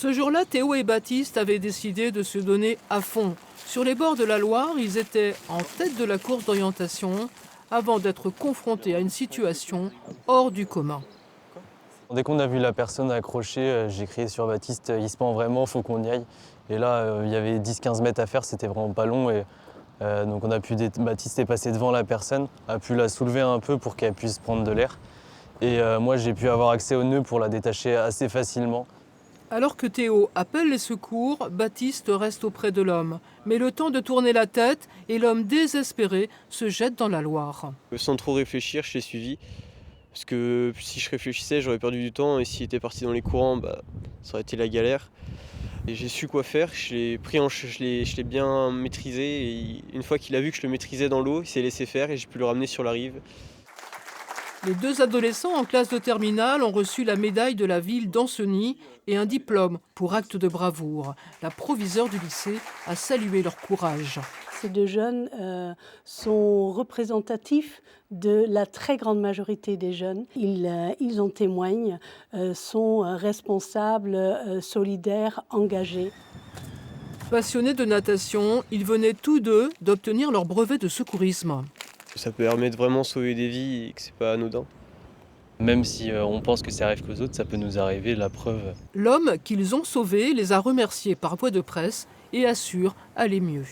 Ce jour-là, Théo et Baptiste avaient décidé de se donner à fond. Sur les bords de la Loire, ils étaient en tête de la course d'orientation avant d'être confrontés à une situation hors du commun. Dès qu'on a vu la personne accrochée, j'ai crié sur Baptiste, il se pend vraiment, faut qu'on y aille. Et là, il y avait 10-15 mètres à faire, c'était vraiment pas long. Donc Baptiste est passé devant la personne, a pu la soulever un peu pour qu'elle puisse prendre de l'air. Et moi, j'ai pu avoir accès au nœud pour la détacher assez facilement. Alors que Théo appelle les secours, Baptiste reste auprès de l'homme. Mais le temps de tourner la tête et l'homme désespéré se jette dans la Loire. Sans trop réfléchir, je l'ai suivi. Parce que si je réfléchissais, j'aurais perdu du temps. Et s'il était parti dans les courants, ça aurait été la galère. Et j'ai su quoi faire. Je l'ai pris je l'ai bien maîtrisé. Et une fois qu'il a vu que je le maîtrisais dans l'eau, il s'est laissé faire et j'ai pu le ramener sur la rive. Les deux adolescents en classe de terminale ont reçu la médaille de la ville d'Ancenis et un diplôme pour acte de bravoure. La proviseure du lycée a salué leur courage. Ces deux jeunes sont représentatifs de la très grande majorité des jeunes. Ils en témoignent, sont responsables, solidaires, engagés. Passionnés de natation, ils venaient tous deux d'obtenir leur brevet de secourisme. Ça permet de vraiment sauver des vies et que c'est pas anodin. Même si on pense que ça arrive qu'aux autres, ça peut nous arriver, la preuve. L'homme qu'ils ont sauvé les a remerciés par voie de presse et assure aller mieux.